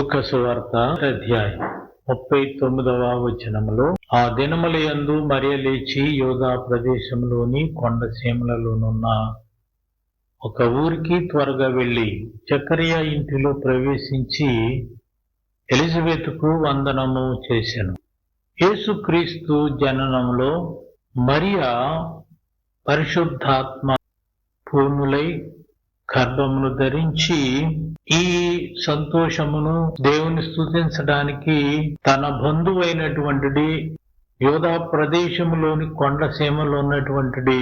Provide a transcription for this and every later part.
లూకా సువార్త అధ్యాయం 39 ఆ దినముల యందు మరియ లేచి యూదా ప్రదేశంలోని కొండసీమలలోనున్న ఒక ఊరికి త్వరగా వెళ్లి జకరియా ఇంటిలో ప్రవేశించి ఎలిజబెతుకు వందనము చేసెను. యేసుక్రీస్తు జననంలో మరియ పరిశుద్ధాత్మ పూర్ణులై గర్భమును ధరించి ఈ సంతోషమును దేవుని స్తుతించడానికి తన బంధువైనటువంటి యూదా ప్రదేశంలోని కొండసీమలో ఉన్నటువంటి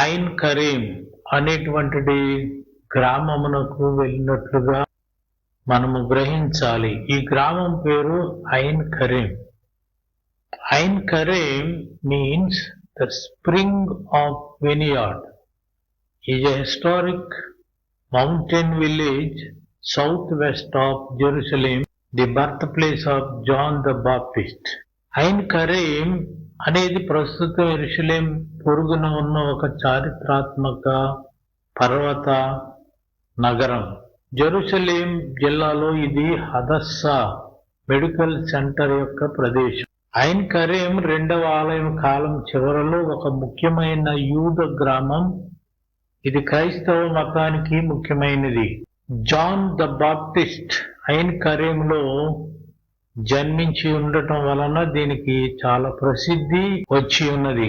ఐన్ కరీం అనేటువంటి గ్రామమునకు వెళ్ళినట్లుగా మనము గ్రహించాలి. ఈ గ్రామం పేరు Ein Karem. Ein Karem means the spring of vineyard. is a historic mountain village southwest of Jerusalem, the birthplace of John the Baptist. Ain Karim అనేది ప్రస్తుత యెరూషలేం పొరుగున ఉన్న ఒక చారిత్రాత్మక పర్వత నగరం. జెరూసలేం జిల్లాలో ఇది హదస్సా మెడికల్ సెంటర్ యొక్క ప్రదేశం. ఐన్ కరీం రెండవ ఆలయం కాలం చివరలో ఒక ముఖ్యమైన యూద గ్రామం. ఇది క్రైస్తవ మతానికి ముఖ్యమైనది. జాన్ ద బాప్టిస్ట్ ఐన్ కరీంలో జన్మించి ఉండటం వలన దీనికి చాలా ప్రసిద్ధి వచ్చి ఉన్నది.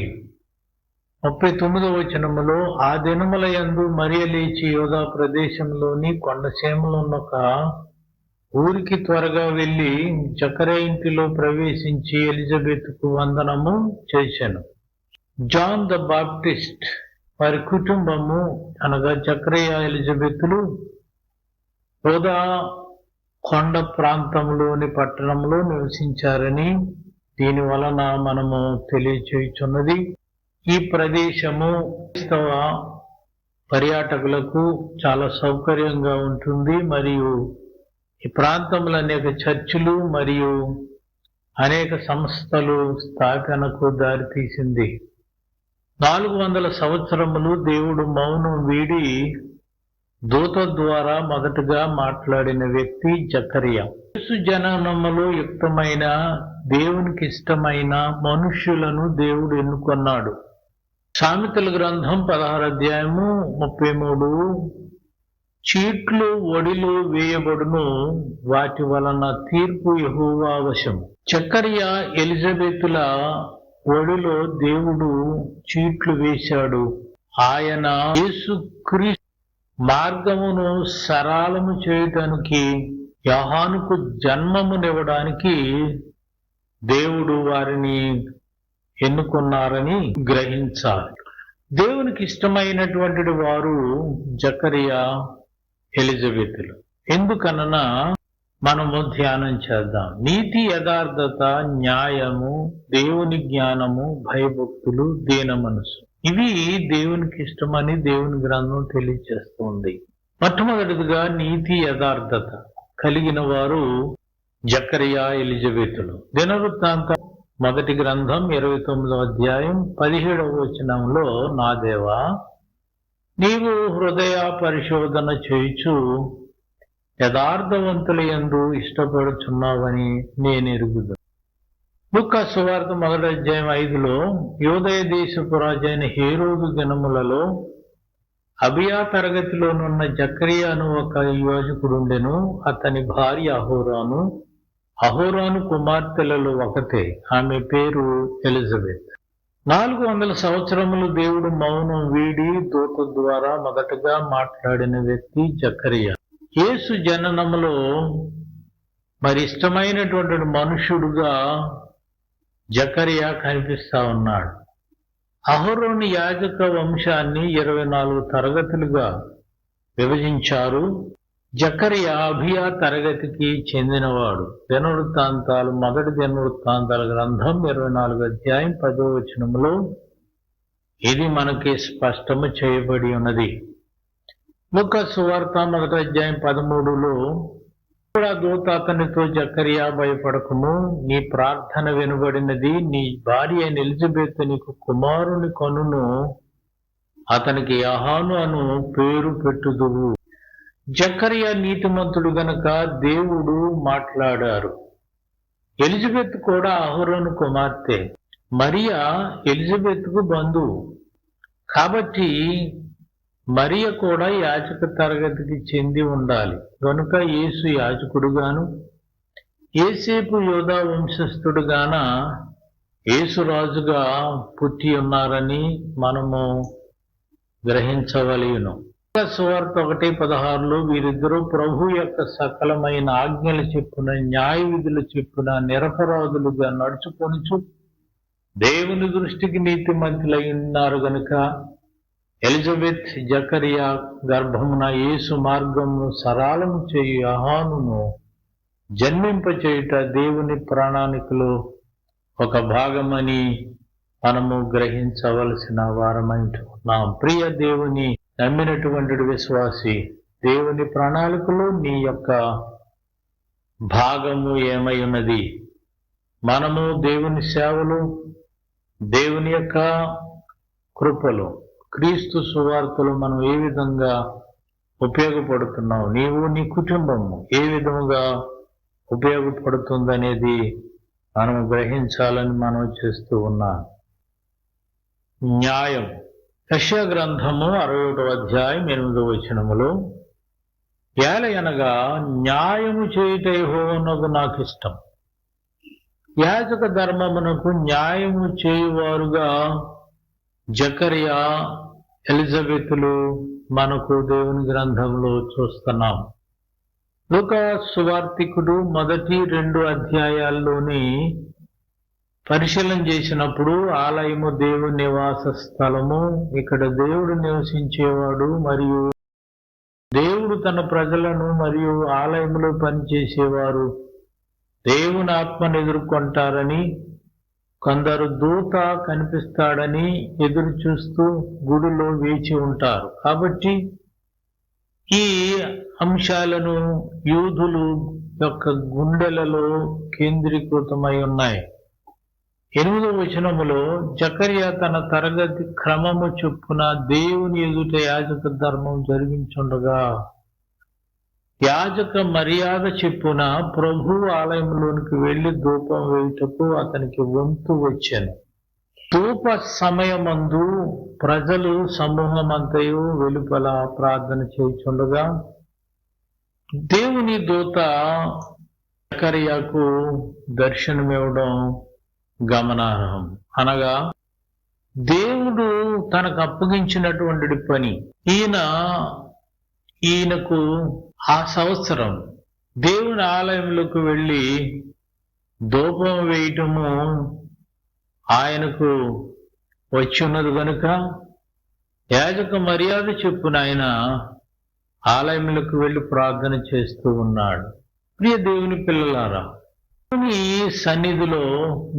39 ఆ దినముల యందు మరియ లేచి యూదా ప్రదేశంలోని కొండసీమలో ఉన్న ఒక ఊరికి త్వరగా వెళ్లి జకరియా ఇంటిలో ప్రవేశించి ఎలిజబెతుకు వందనము చేసెను. జాన్ ద బాప్టిస్ట్ వారి కుటుంబము అనగా జకరియా ఎలిజబెతులు యూదా కొండ ప్రాంతంలోని పట్టణంలో నివసించారని దీని వలన మనము తెలియచేయుచున్నది. ఈ ప్రదేశము క్రైస్తవ పర్యాటకులకు చాలా సౌకర్యంగా ఉంటుంది. మరియు ఈ ప్రాంతంలో అనేక చర్చిలు మరియు అనేక సంస్థలు స్థాపనకు దారితీసింది. 400 సంవత్సరములు దేవుడు మౌనం వీడి దూత ద్వారా మొదటగా మాట్లాడిన వ్యక్తి జకరియా. యేసు జననములో యుక్తమైన దేవునికి ఇష్టమైన మనుష్యులను దేవుడు ఎన్నుకొన్నాడు. సామెతల గ్రంథం 16 అధ్యాయము 33 చీట్లు ఒడిలో వేయబడును, వాటి వలన తీర్పు యెహోవా వశము. జకరియా ఎలిజబెతుల ఒడిలో దేవుడు చీట్లు వేశాడు. ఆయన యేసుక్రీస్తు మార్గమును సరళము చేయటానికి యోహానుకు జన్మమునివ్వడానికి దేవుడు వారిని ఎన్నుకున్నారని గ్రహించాలి. దేవునికి ఇష్టమైనటువంటి వారు జకరియా ఎలిజబెతులు. ఎందుకనగా మనము ధ్యానం చేద్దాం. నీతి, యథార్థత, న్యాయము, దేవుని జ్ఞానము, భయభక్తులు, దీన మనసు, ఇవి దేవునికి ఇష్టమని దేవుని గ్రంథం తెలియజేస్తుంది. మొట్టమొదటిగా నీతి యథార్థత కలిగిన వారు జకరియా ఎలిజబెతులు. దినవృత్తాంతం 1 గ్రంథం 29 అధ్యాయం 17 నా దేవా, నీవు హృదయ పరిశోధన చేయుచు యథార్థవంతుల యందు ఇష్టపడుచున్నావని నేను ఎరుగుదును. లూకా సువార్త 1 అధ్యాయం 5 యూదయ దేశపు రాజైన హేరోదు దినములలో అబియా తరగతిలోనున్న జకరియాను ఒక యోజకుడుండెను. అతని భార్య అహోరాను. అహోరాను కుమార్తెలలో ఒకతే, ఆమె పేరు ఎలిజబెత్. 400 సంవత్సరములు దేవుడు మౌనం వీడి దూత ద్వారా మొదటగా మాట్లాడిన వ్యక్తి జకరియా. యేసు జననములో మరి ఇష్టమైనటువంటి మనుష్యుడుగా జకరియా కనిపిస్తా ఉన్నాడు. అహరోను యాజక వంశాన్ని 24 తరగతులుగా విభజించారు. జకరియా అబియా తరగతికి చెందినవాడు. దినవృత్తాంతాలు 1 దినవృత్తాంతాల గ్రంథం 24 అధ్యాయం 10 ఇది మనకి స్పష్టము చేయబడి ఉన్నది. లూకా సువార్త 1 అధ్యాయం 13 దూత అతనితో, జకరియా భయపడకుము, నీ ప్రార్థన వినబడినది, నీ భార్య అయిన ఎలిజబెత్ నీకు కుమారుని కనును, అతనికి యోహాను అను పేరు పెట్టుదువు. జకర్యా నీతిమంతుడు గనుక దేవుడు మాట్లాడారు. ఎలిజబెత్ కూడా అహరోను కుమార్తె. మరియా ఎలిజబెత్కు బంధువు కాబట్టి మరియ కూడా యాజక తరగతికి చెంది ఉండాలి. కనుక యేసు యాజకుడుగాను, యేసేపు యోధా వంశస్థుడుగాన యేసు రాజుగా పుట్టి ఉన్నారని మనము గ్రహించవలెను. సువార్త 1:16 వీరిద్దరూ ప్రభు యొక్క సకలమైన ఆజ్ఞలు చెప్పున, న్యాయ విధులు చెప్పున నిరపరాధులుగా నడుచుకొనుచు దేవుని దృష్టికి నీతిమంతులై ఉన్నారు గనుక ఎలిజబెత్ జకర్యా గర్భమున యేసు మార్గమును సరళము చేయు యోహానును జన్మింపచేయుట దేవుని ప్రణాళికలో ఒక భాగమని మనము గ్రహించవలసిన వారమైంటున్నాం. ప్రియ దేవుని నమ్మినటువంటి విశ్వాసి, దేవుని ప్రణాళికలో నీ యొక్క భాగము ఏమై ఉన్నది? మనము దేవుని సేవలు, దేవుని యొక్క కృపలు, క్రీస్తు సువార్తలు మనం ఏ విధంగా ఉపయోగపడుతున్నావు, నీవు నీ కుటుంబము ఏ విధముగా ఉపయోగపడుతుందనేది మనం గ్రహించాలని మనం చేస్తూ ఉన్నాం. న్యాయం. యెషయా గ్రంథము 61:8 ఏలయనగా న్యాయము చేయుట యెహోవానకు నాకు ఇష్టం. యాజక ధర్మమునకు న్యాయము చేయువారుగా జకర్యా, ఎలిజబెతులు మనకు దేవుని గ్రంథంలో చూస్తున్నాం. లూకా సువార్తికుడు మొదటి 2 అధ్యాయాల్లోని పరిశీలన చేసినప్పుడు ఆలయము దేవుని నివాస స్థలము, ఇక్కడ దేవుడు నివసించేవాడు మరియు దేవుడు తన ప్రజలను మరియు ఆలయములో పనిచేసేవారు దేవుని ఆత్మను ఎదుర్కొంటారని, కొందరు దూత కనిపిస్తాడని ఎదురు చూస్తూ గుడిలో వేచి ఉంటారు. కాబట్టి ఈ అంశాలను యూదులు యొక్క గుండెలలో కేంద్రీకృతమై ఉన్నాయి. 8వ వచనములో జకర్యా తన తరగతి క్రమము చొప్పున దేవుని ఎదుట యాజక ధర్మం జరిగించుండగా యాజక మర్యాద చెప్పున ప్రభు ఆలయంలోనికి వెళ్లి ధూపం వేయుటకు అతనికి వంతు వచ్చాను. ధూప సమయమందు ప్రజలు సమూహమంతయు వెలుపల ప్రార్థన చేయుచుండగా దేవుని దూత జకర్యాకు దర్శనమివ్వడం గమనార్హం. అనగా దేవుడు తనకు అప్పగించినటువంటి పని. ఈయనకు ఆ సంవత్సరం దేవుని ఆలయంలోకి వెళ్ళి ధూపం వేయటము ఆయనకు వచ్చి ఉన్నది కనుక యాజక మర్యాద చెప్పున ఆయన ఆలయంలోకి వెళ్ళి ప్రార్థన చేస్తూ ఉన్నాడు. ప్రియ దేవుని పిల్లలారా, ఈ సన్నిధిలో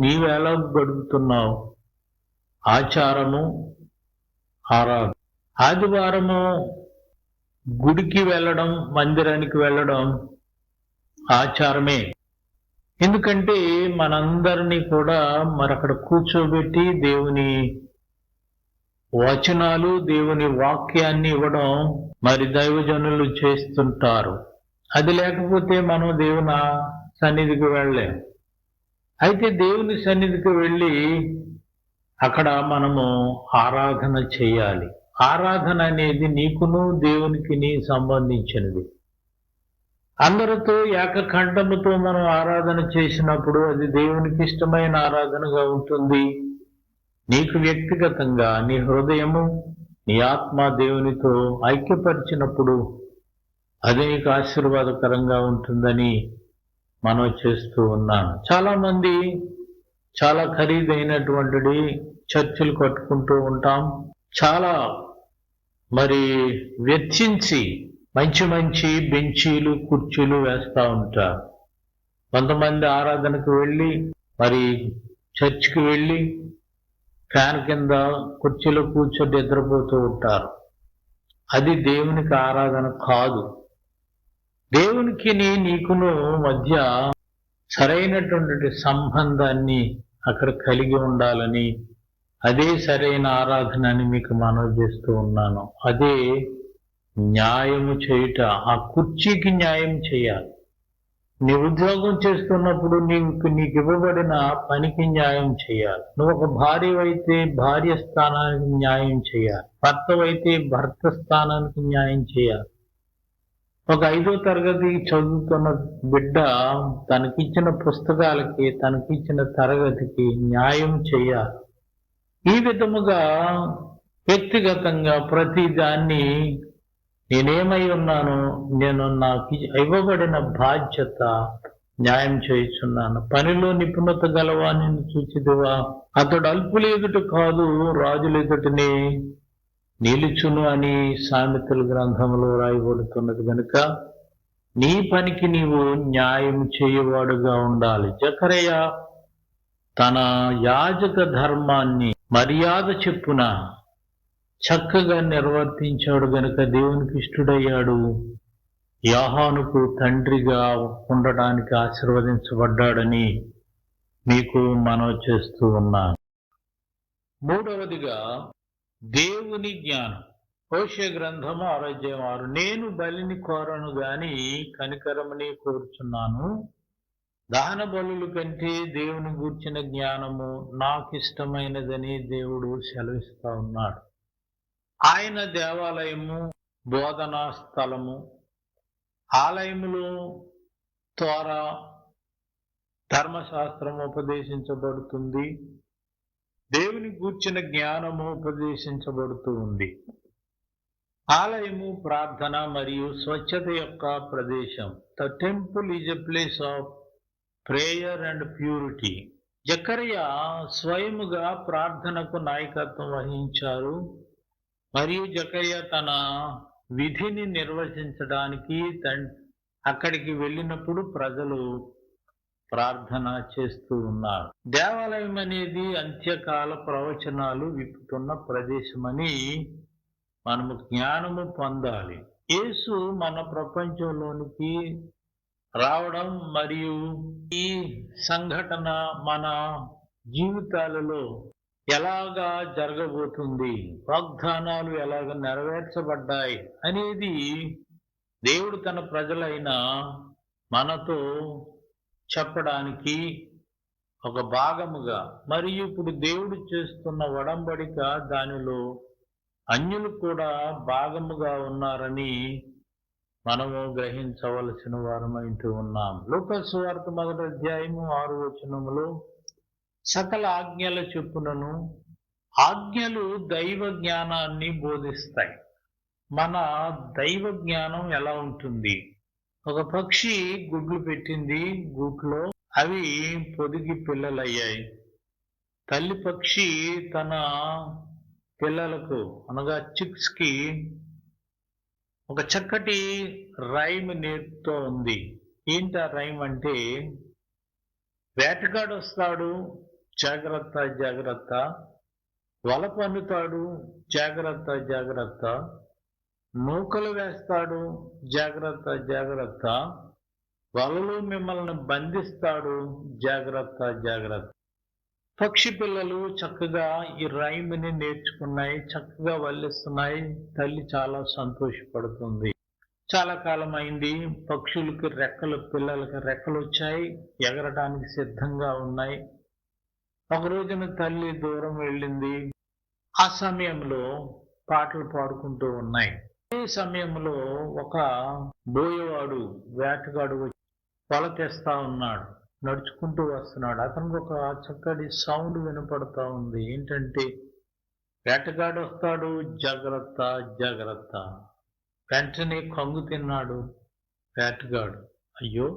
నీవెలా గడుపుతున్నావు? ఆచారము, ఆరాధన. ఆదివారము గుడికి వెళ్ళడం, మందిరానికి వెళ్ళడం ఆచారమే. ఎందుకంటే మనందరినీ కూడా మరక్కడ కూర్చోబెట్టి దేవుని వచనాలు, దేవుని వాక్యాన్ని ఇవ్వడం మరి దైవజనులు చేస్తుంటారు. అది లేకపోతే మనం దేవుని సన్నిధికి వెళ్ళలేం. అయితే దేవుని సన్నిధికి వెళ్ళి అక్కడ మనము ఆరాధన చేయాలి. ఆరాధన అనేది నీకును దేవునికి సంబంధించినది. అందరితో ఏకకంఠముతో మనం ఆరాధన చేసినప్పుడు అది దేవునికి ఇష్టమైన ఆరాధనగా ఉంటుంది. నీకు వ్యక్తిగతంగా నీ హృదయము, నీ ఆత్మ దేవునితో ఐక్యపరిచినప్పుడు అది నీకు ఆశీర్వాదకరంగా ఉంటుందని మనం చేస్తూ ఉన్నాను. చాలా మంది చాలా ఖరీదైనటువంటి చర్చిలు కట్టుకుంటూ ఉంటాం. చాలా మరి వెచ్చించి మంచి మంచి బెంచీలు, కుర్చీలు వేస్తూ ఉంటారు. కొంతమంది ఆరాధనకు వెళ్ళి మరి చర్చికి వెళ్ళి ఫ్యాన్ కింద కుర్చీలో కూర్చొని నిద్రపోతూ ఉంటారు. అది దేవునికి ఆరాధన కాదు. దేవునికి నీకును మధ్య సరైనటువంటి సంబంధాన్ని అక్కడ కలిగి ఉండాలని, అదే సరైన ఆరాధన అని మీకు మనవి చేస్తూ ఉన్నాను. అదే న్యాయము చేయుట, ఆ కుర్చీకి న్యాయం చేయాలి. నీ ఉద్యోగం చేస్తున్నప్పుడు నీకు ఇవ్వబడిన పనికి న్యాయం చేయాలి. నువ్వు ఒక భార్యవైతే భార్య స్థానానికి న్యాయం చేయాలి. భర్తవైతే భర్త స్థానానికి న్యాయం చేయాలి. ఒక 5వ తరగతి చదువుతున్న బిడ్డ తనకిచ్చిన పుస్తకాలకి, తనకిచ్చిన తరగతికి న్యాయం చేయాలి. ఈ విధముగా వ్యక్తిగతంగా ప్రతి దాన్ని నేనేమై ఉన్నానో, నేను నాకు ఇవ్వబడిన బాధ్యత న్యాయం చేయుచున్నాను. పనిలో నిపుణత గలవాని చూచిదివా, అతడు అల్పుల ఎదుట కాదు రాజుల ఎదుటనే నిలుచును అని సామెతల గ్రంథంలో రాయబడుతున్నది. కనుక నీ పనికి నీవు న్యాయం చేయవాడుగా ఉండాలి. జకరయ్య తన యాజక ధర్మాన్ని మర్యాద చెప్పున చక్కగా నిర్వర్తించాడు గనుక దేవునికి ఇష్టడయ్యాడు. యోహానుకు తండ్రిగా ఉండడానికి ఆశీర్వదించబడ్డాడని మీకు మనవి చేస్తూ ఉన్నాను. 3వదిగా దేవుని జ్ఞానం. హోషేయ గ్రంథము 6:6. నేను బలిని కోరను గాని కనికరమునే కోరుచున్నాను. దహన బలుల కంటే దేవుని గూర్చిన జ్ఞానము నాకు ఇష్టమైనదని దేవుడు సెలవిస్తా ఉన్నాడు. ఆయన దేవాలయము, బోధనా స్థలము, ఆలయములో తోరా, ధర్మశాస్త్రం ఉపదేశించబడుతుంది. దేవుని గూర్చిన జ్ఞానము ఉపదేశించబడుతూ ఉంది. ఆలయము ప్రార్థన మరియు స్వచ్ఛత యొక్క ప్రదేశం. The temple is a place of prayer and purity. Zechariah స్వయముగా ప్రార్థనకు నాయకత్వం వహించారు. మరియు జకరియా తన విధిని నిర్వహించడానికి అక్కడికి వెళ్ళినప్పుడు ప్రజలు ప్రార్థన చేస్తూ ఉన్నారు. దేవాలయం అనేది అంత్యకాల ప్రవచనాలు విప్పుతున్న ప్రదేశమని మనము జ్ఞానము పొందాలి. యేసు మన ప్రపంచంలోనికి రావడం మరియు ఈ సంఘటన మన జీవితాలలో ఎలాగా జరగబోతుంది, వాగ్దానాలు ఎలాగ నెరవేర్చబడ్డాయి అనేది దేవుడు తన ప్రజలైన మనతో చెప్పడానికి ఒక భాగముగా, మరియు ఇప్పుడు దేవుడు చేస్తున్న ఒడంబడిక దానిలో అన్యులు కూడా భాగముగా ఉన్నారని మనము గ్రహించవలసిన వారమైంటూ ఉన్నాం. లూకాసు సువార్త 1:6 సకల ఆజ్ఞల చెప్పునను. ఆజ్ఞలు దైవ జ్ఞానాన్ని బోధిస్తాయి. మన దైవ జ్ఞానం ఎలా ఉంటుంది? ఒక పక్షి గుడ్లు పెట్టింది. గూట్లో అవి పొదిగి పిల్లలయ్యాయి. తల్లి పక్షి తన పిల్లలకు అనగా చిక్స్ కి ఒక చక్కటి రైమ్ నేర్పుతూ ఉంది. ఏంటి ఆ రైమ్ అంటే, వేటగాడు వస్తాడు, జాగ్రత్త జాగ్రత్త, వల పన్నుతాడు, జాగ్రత్త జాగ్రత్త, నూకలు వేస్తాడు, జాగ్రత్త జాగ్రత్త, వలలో మిమ్మల్ని బంధిస్తాడు, జాగ్రత్త జాగ్రత్త. పక్షి పిల్లలు చక్కగా ఈ రైమ్ని నేర్చుకున్నాయి, చక్కగా వల్లిస్తున్నాయి. తల్లి చాలా సంతోషపడుతుంది. చాలా కాలం అయింది. పక్షులకి పిల్లలకి రెక్కలు వచ్చాయి, ఎగరడానికి సిద్ధంగా ఉన్నాయి. ఒక రోజున తల్లి దూరం వెళ్ళింది. ఆ సమయంలో పాటలు పాడుకుంటూ ఉన్నాయి. ఈ సమయంలో ఒక బోయవాడు, వేటగాడు వల తెస్తా ఉన్నాడు, నడుచుకుంటూ వస్తున్నాడు. అతనికి ఒక చక్కటి సౌండ్ వినపడతా ఉంది. ఏంటంటే, వేటగాడు వస్తాడు, జాగ్రత్త జాగ్రత్త. వెంటనే కంగు తిన్నాడు వేటగాడు. అయ్యో,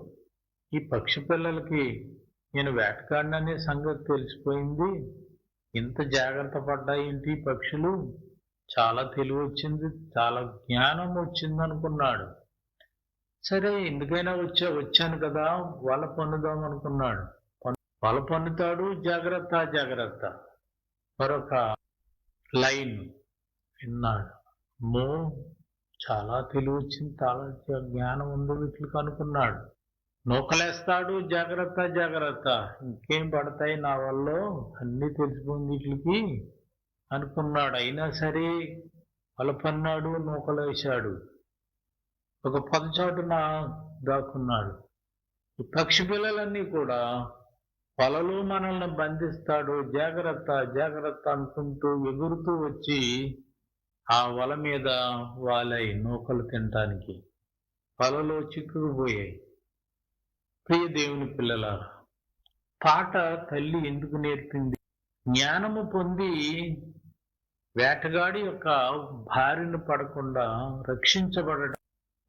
ఈ పక్షి పిల్లలకి నేను వేటగాడిననే సంగతి తెలిసిపోయింది. ఇంత జాగ్రత్త పడ్డాయేంటి పక్షులు? చాలా తెలివి వచ్చింది, చాలా జ్ఞానం వచ్చింది అనుకున్నాడు. సరే, ఎందుకైనా వచ్చాను కదా, వల పన్నుదాం అనుకున్నాడు. వల పన్నుతాడు, జాగ్రత్త జాగ్రత్త. మరొక లైన్ విన్నాడు. మో, చాలా తెలివి వచ్చింది, చాలా జ్ఞానం ఉంది వీటికి అనుకున్నాడు. నూకలేస్తాడు, జాగ్రత్త జాగ్రత్త, ఇంకేం పడతాయి నా వల్ల, అన్నీ తెలిసిపోయింది వీటికి అనుకున్నాడు. అయినా సరే వలపన్నాడు, నూకలేశాడు, ఒక పొదచాటున దాక్కున్నాడు. ఈ పక్షి పిల్లలన్నీ కూడా వలలో మనల్ని బంధిస్తాడు, జాగ్రత్త జాగ్రత్త అనుకుంటూ ఎగురుతూ వచ్చి ఆ వల మీద వాలాయి నూకలు తినటానికి. వలలో చిక్కుకుపోయాయి. ప్రియ దేవుని పిల్లలారా, పాట తల్లి ఎందుకు నేర్పింది? జ్ఞానము పొంది వేటగాడి యొక్క బారిన పడకుండా రక్షించబడటం.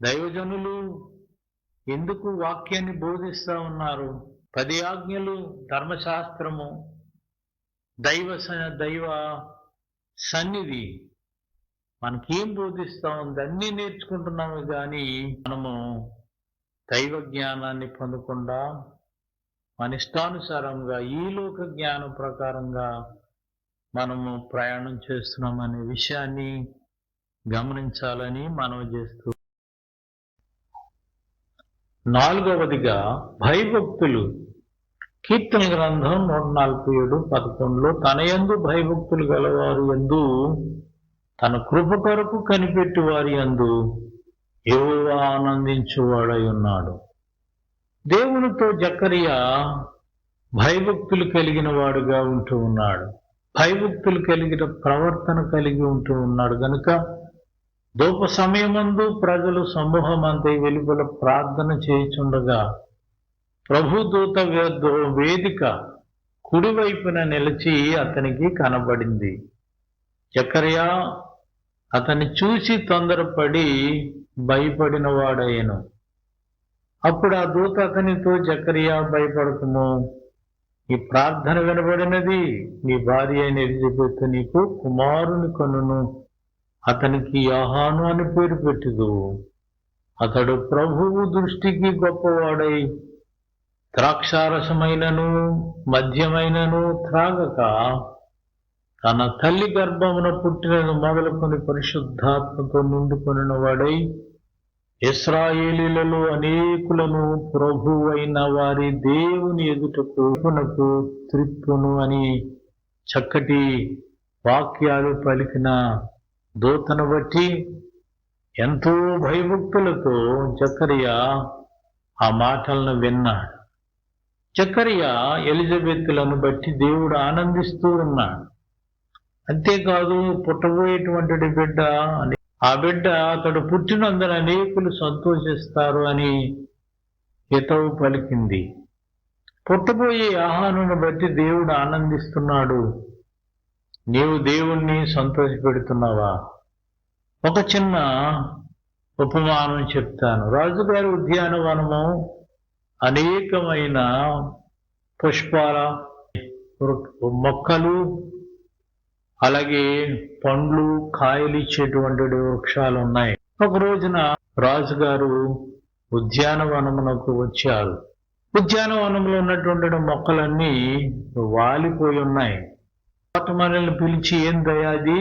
దైవజనులు ఎందుకు వాక్యాన్ని బోధిస్తా ఉన్నారు? 10 ఆజ్ఞలు, ధర్మశాస్త్రము, దైవ సన్నిధి మనకేం బోధిస్తా ఉంది? అన్నీ నేర్చుకుంటున్నాము, కానీ మనము దైవ జ్ఞానాన్ని పొందకుండా మన ఇష్టానుసారంగా ఈ లోక జ్ఞానం ప్రకారంగా మనము ప్రయాణం చేస్తున్నామనే విషయాన్ని గమనించాలని మనవి చేస్తూ, 4వదిగా భయభక్తులు. కీర్తన గ్రంథం 147:11 తన యందు భయభక్తులు గలవారు యందు, తన కృప కొరకు కనిపెట్టి వారి యందు యెహోవా ఆనందించువాడై ఉన్నాడు. దేవునితో జకరియా భయభక్తులు కలిగిన వాడుగా ఉంటూ ఉన్నాడు. భయభక్తులు కలిగిన ప్రవర్తన కలిగి ఉంటూ ఉన్నాడు గనుక ధూప సమయమందు ప్రజలు సమూహమంతా వెలుపల ప్రార్థన చేయుచుండగా ప్రభుదూత వేదిక కుడివైపున నిలిచి అతనికి కనబడింది. జకరియా అతన్ని చూసి తొందరపడి భయపడిన వాడయ్యను. అప్పుడు ఆ దూత అతనితో, జకరియా భయపడకుము, ఈ ప్రార్థన వినబడినది, నీ భార్య అయిన ఎలిజబెత్ నీకు కుమారుని కనును, అతనికి యోహాను అని పేరు పెట్టుదువు. అతడు ప్రభువు దృష్టికి గొప్పవాడై ద్రాక్షారసమైనను మద్యమైనను త్రాగక తన తల్లి గర్భమున పుట్టినను మొదలుకొని పరిశుద్ధాత్మతో నిండుకొనిన వాడై ఇశ్రాయేలీలలో అనేకులను ప్రభువైన వారి దేవుని ఎదుటకు త్రిప్పును అని చక్కటి వాక్యాలు పలికిన దూతను బట్టి ఎంతో భయభక్తులతో జకరియా ఆ మాటలను విన్నాడు. జకరియా ఎలిజబెత్తులను బట్టి దేవుడు ఆనందిస్తూ ఉన్నాడు. అంతేకాదు, పుట్టబోయేటువంటి బిడ్డ, ఆ బిడ్డ అతడు పుట్టినందున అనేకులు సంతోషిస్తారు అని హితవు పలికింది. పుట్టబోయే యోహానును బట్టి దేవుడు ఆనందిస్తున్నాడు. నీవు దేవుణ్ణి సంతోషపెడుతున్నావా? ఒక చిన్న ఉపమానం చెప్తాను. రాజుగారి ఉద్యానవనము అనేకమైన పుష్పాల మొక్కలు, అలాగే పండ్లు, కాయలు ఇచ్చేటువంటి వృక్షాలు ఉన్నాయి. ఒక రోజున రాజుగారు ఉద్యానవనమునకు వచ్చారు. ఉద్యానవనంలో ఉన్నటువంటి మొక్కలన్నీ వాలిపోయి ఉన్నాయి. తోటమాలిని పిలిచి, ఏం దయాది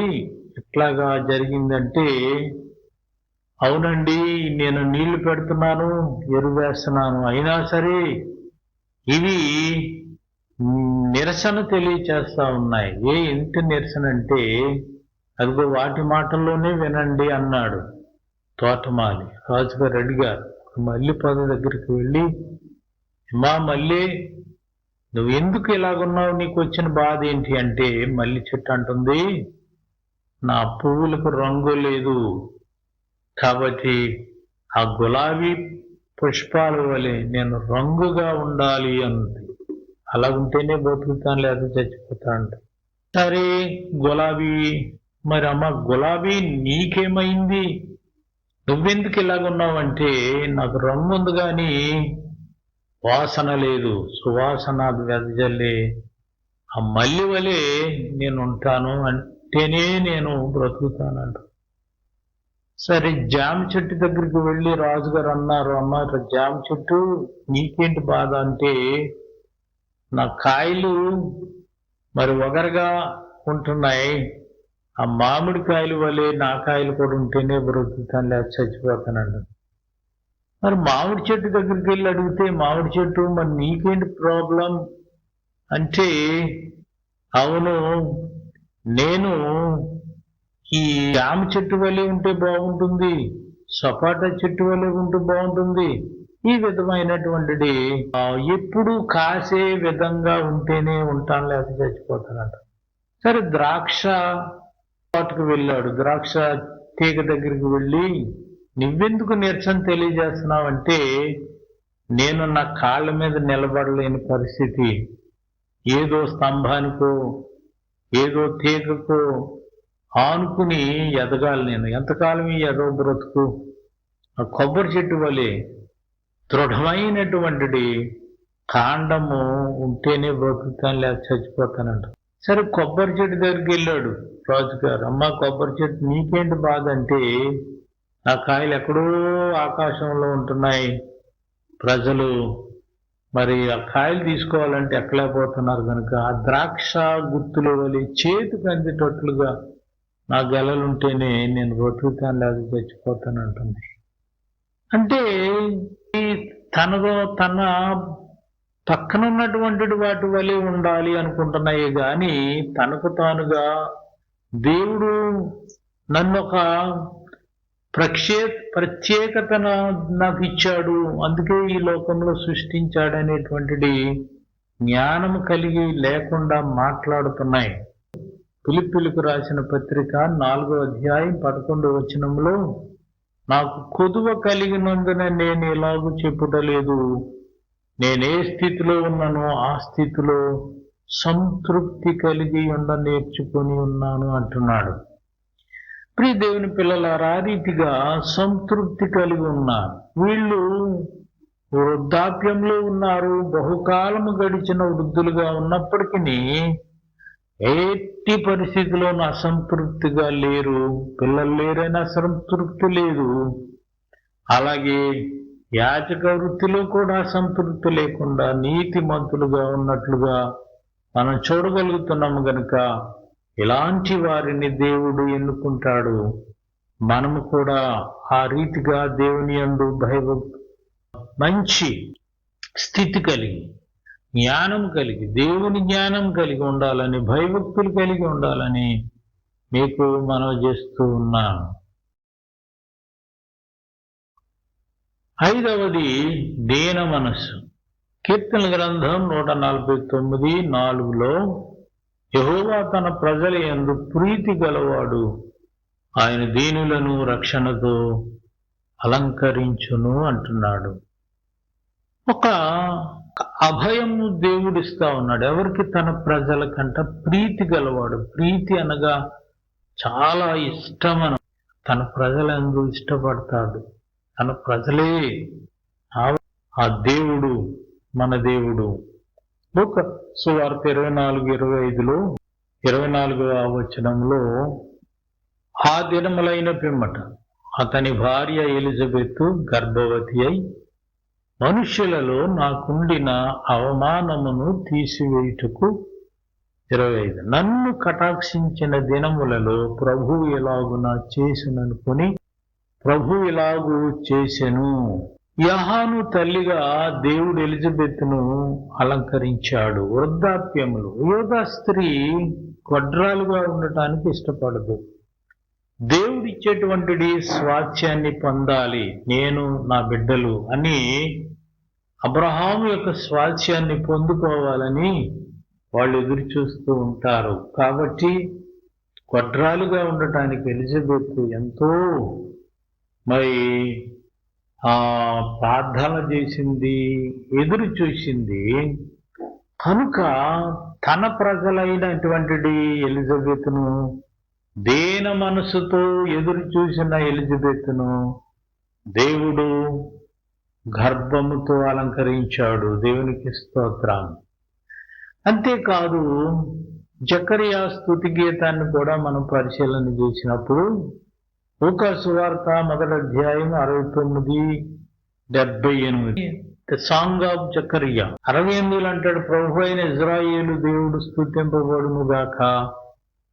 ఇట్లాగా జరిగిందంటే, అవునండి, నేను నీళ్లు పెడుతున్నాను, ఎరువు వేస్తున్నాను, అయినా సరే ఇవి నిరసన తెలియచేస్తా ఉన్నాయి. ఎంత నిరసన అంటే, అదిగో వాటి మాటల్లోనే వినండి అన్నాడు తోటమాలి. రాజుగారు అడిగారు. మల్లి పొద దగ్గరికి వెళ్ళి, మా మళ్ళీ నువ్వు ఎందుకు ఇలాగున్నావు, నీకు వచ్చిన బాధ ఏంటి అంటే, మల్లి చెట్టు అంటుంది, నా పువ్వులకు రంగు లేదు కాబట్టి ఆ గులాబీ పుష్పాల వలె నేను రంగుగా ఉండాలి అంది. అలా ఉంటేనే బతుకుతాను, లేదా చచ్చిపోతా అంట. సరే గులాబీ, మరి అమ్మ గులాబీ నీకేమైంది, నువ్వెందుకు ఇలాగున్నావంటే, నాకు రంగు ఉంది కానీ వాసన లేదు, సువాసన వెదజల్లే ఆ మల్లి వలె నేను ఉంటాను అంటేనే నేను బ్రతుకుతానంట. సరే జామ చెట్టు దగ్గరికి వెళ్ళి రాజుగారు అన్నారు, అమ్మ జామ చెట్టు నీకేంటి బాధ అంటే, నా కాయలు మరి ఒగరగా ఉంటున్నాయి, ఆ మామిడి కాయలు వలె నా కాయలు కూడా ఉంటేనే బ్రతుకుతాను, లేదా చచ్చిపోతానండి. మరి మామిడి చెట్టు దగ్గరికి వెళ్ళి అడిగితే, మామిడి చెట్టు మరి నీకేంటి ప్రాబ్లం అంటే, అవును నేను ఈ జామ చెట్టు వలె ఉంటే బాగుంటుంది, సపోటా చెట్టు వలె ఉంటే బాగుంటుంది, ఈ విధమైనటువంటి ఎప్పుడు కాసే విధంగా ఉంటేనే ఉంటాను, లేకపోతే చచ్చిపోతానంట. సరే, ద్రాక్ష తోటకు వెళ్ళాడు. ద్రాక్ష తీగ దగ్గరికి వెళ్ళి, నువ్వెందుకు నిరసన తెలియజేస్తున్నావంటే, నేను నా కాళ్ళ మీద నిలబడలేని పరిస్థితి, ఏదో స్తంభానికో ఏదో తీగకో ఆనుకుని ఎదగాలి, నేను ఎంతకాలం ఈ ఎదో బ్రతుకు, ఆ కొబ్బరి చెట్టు వలె దృఢమైనటువంటి కాండము ఉంటేనే బ్రతుకుతాను, లేక చచ్చిపోతానంట. సరే, కొబ్బరి చెట్టు దగ్గరికి వెళ్ళాడు రాజుగారు. అమ్మ, కొబ్బరి చెట్టు నీకేంటి బాధ అంటే, ఆ కాయలు ఎక్కడో ఆకాశంలో ఉంటున్నాయి, ప్రజలు మరి ఆ కాయలు తీసుకోవాలంటే ఎక్కలేకపోతున్నారు కనుక ఆ ద్రాక్ష గుత్తులు వలి చేతికి అందేటట్లుగా నా గెలలుంటేనే నేను బ్రతుకుతాను, లేదా చచ్చిపోతాను అంటుంది. అంటే తన పక్కన ఉన్నటువంటి వాటి వలె ఉండాలి అనుకుంటున్నాయి కానీ, తనకు తానుగా దేవుడు నన్ను ఒక ప్రత్యేకతను నాకు ఇచ్చాడు, అందుకే ఈ లోకంలో సృష్టించాడు అనేటువంటి జ్ఞానము కలిగి లేకుండా మాట్లాడుతున్నాయి. ఫిలిప్పీయులకు రాసిన పత్రిక 4వ అధ్యాయం 11వ వచనంలో, నాకు కొదువ కలిగినందున నేను ఎలాగూ చెప్పుటలేదు, నేనే స్థితిలో ఉన్నానో ఆ స్థితిలో సంతృప్తి కలిగి నేర్చుకొని ఉన్నాను అంటున్నాడు. ప్రియ దేవుని పిల్లలారా, ఆ రీతిగా సంతృప్తి కలిగి ఉన్నారు. వీళ్ళు వృద్ధాప్యంలో ఉన్నారు, బహుకాలము గడిచిన వృద్ధులుగా ఉన్నప్పటికీ ఎట్టి పరిస్థితిలోనూ అసంతృప్తిగా లేరు. పిల్లలు లేరైనా అసంతృప్తి లేదు. అలాగే యాజక వృత్తిలో కూడా అసంతృప్తి లేకుండా నీతిమంతులుగా ఉన్నట్లుగా మనం చూడగలుగుతున్నాము గనుక, ఇలాంటి వారిని దేవుడు ఎన్నుకుంటాడు. మనము కూడా ఆ రీతిగా దేవుని యందు మంచి స్థితి కలిగి, జ్ఞానం కలిగి, దేవుని జ్ఞానం కలిగి ఉండాలని, భయభక్తులు కలిగి ఉండాలని మీకు మనవి చేస్తూ ఉన్నాను. 5వది దీన మనస్సు. కీర్తన గ్రంథం 149:4లో, యెహోవా తన ప్రజల యందు ప్రీతి గలవాడు, ఆయన దీనులను రక్షణతో అలంకరించును అంటున్నాడు. ఒక అభయము దేవుడిస్తా ఉన్నాడు. ఎవరికి? తన ప్రజల కంట ప్రీతి గలవాడు. ప్రీతి అనగా చాలా ఇష్టమను, తన ప్రజలందు ఇష్టపడతాడు. తన ప్రజలే ఆ దేవుడు, మన దేవుడు. సువార్త 24:25లో 24వ వచనంలో, ఆ దినములైన పిమ్మట అతని భార్య ఎలిజబెత్ గర్భవతి అయి మనుష్యులలో నాకుండిన అవమానమును తీసివేయుటకు 25 నన్ను కటాక్షించిన దినములలో ప్రభువు ఎలాగున చేసిననుకొని ప్రభు ఇలాగూ చేసెను. యహాను తల్లిగా దేవుడు ఎలిజబెత్ను అలంకరించాడు. వృద్ధాప్యములు. యోధా స్త్రీ గొడ్రాలుగా ఉండటానికి ఇష్టపడదు. దేవుడిచ్చేటువంటి స్వాస్థ్యాన్ని పొందాలి, నేను నా బిడ్డలు అని, అబ్రహాము యొక్క స్వాస్థ్యాన్ని పొందుకోవాలని వాళ్ళు ఎదురు చూస్తూ ఉంటారు. కాబట్టి గొడ్రాలుగా ఉండటానికి ఎలిజబెత్ ఎంతో ప్రార్థన చేసింది, ఎదురు చూసింది. కనుక తన ప్రజలైనటువంటి ఎలిజబెత్ను, దీన మనసుతో ఎదురు చూసిన ఎలిజబెత్ను దేవుడు గర్భముతో అలంకరించాడు. దేవునికి స్తోత్రం. అంతేకాదు, జకరియా స్తుతి గీతాన్ని కూడా మనం పరిశీలన చేసినప్పుడు, లూకా సువార్త 1వ అధ్యాయం 69-78, ద సాంగ్ ఆఫ్ జకరియా 68 అంటాడు, ప్రభు అయిన ఇజ్రాయేలు దేవుడు స్తుతింపబడును గాక,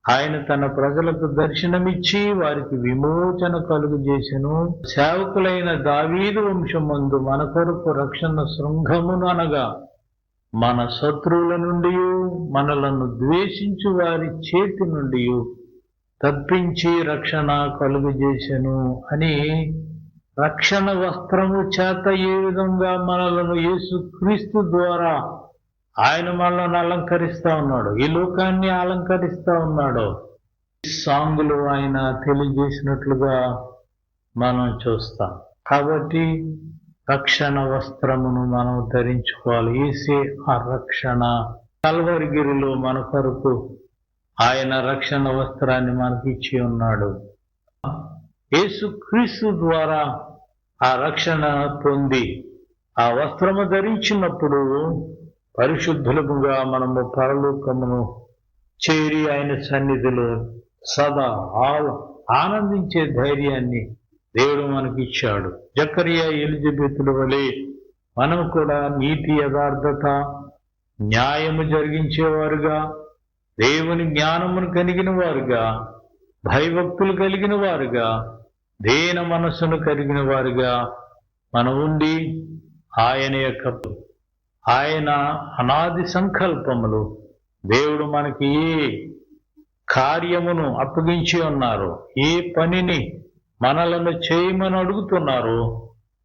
ఆయన తన ప్రజలకు దర్శనమిచ్చి వారికి విమోచన కలుగు చేసెను. సేవకులైన దావీదు వంశమందు మన కొరకు రక్షణ శృంగమును, అనగా మన శత్రువుల నుండి, మనలను ద్వేషించు వారి చేతి నుండి తప్పించి రక్షణ కలుగజేసెను అని రక్షణ వస్త్రము చేత ఏ విధంగా మనలను యేసుక్రీస్తు ద్వారా ఆయన మనల్ని అలంకరిస్తా ఉన్నాడు, ఈ లోకాన్ని అలంకరిస్తా ఉన్నాడు. ఈ సాంగులు ఆయన తెలియజేసినట్లుగా మనం చూస్తాం. కాబట్టి రక్షణ వస్త్రమును మనం ధరించుకోవాలి. ఏసే ఆ రక్షణ. కల్వరిగిరిలో మన కొరకు ఆయన రక్షణ వస్త్రాన్ని మనకి ఇచ్చి ఉన్నాడు. యేసుక్రీస్తు ద్వారా ఆ రక్షణ పొంది ఆ వస్త్రము ధరించినప్పుడు పరిశుద్ధులుగా మనము పరలోకమును చేరి ఆయన సన్నిధిలో సదా ఆనందించే ధైర్యాన్ని దేవుడు మనకి ఇచ్చాడు. జకరియా ఎలిజబెతుల వలె మనం కూడా నీతి యథార్థత న్యాయము జరిగించేవారుగా, దేవుని జ్ఞానమును కలిగిన వారుగా, భయభక్తులు కలిగిన వారుగా, దేన మనస్సును కలిగిన వారుగా మనం ఉండి ఆయన అనాది సంకల్పములు దేవుడు మనకి ఏ కార్యమును అప్పగించి ఉన్నారో, ఏ పనిని మనలను చేయమని అడుగుతున్నారో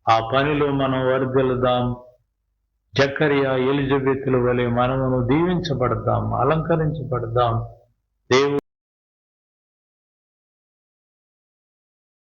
ఆ పనిలో మనం వర్ధిల్లుదాం. జకరియా ఎలిజబెతుల వలె మనమును దీవించబడదాం, అలంకరించబడదాం. దేవుడు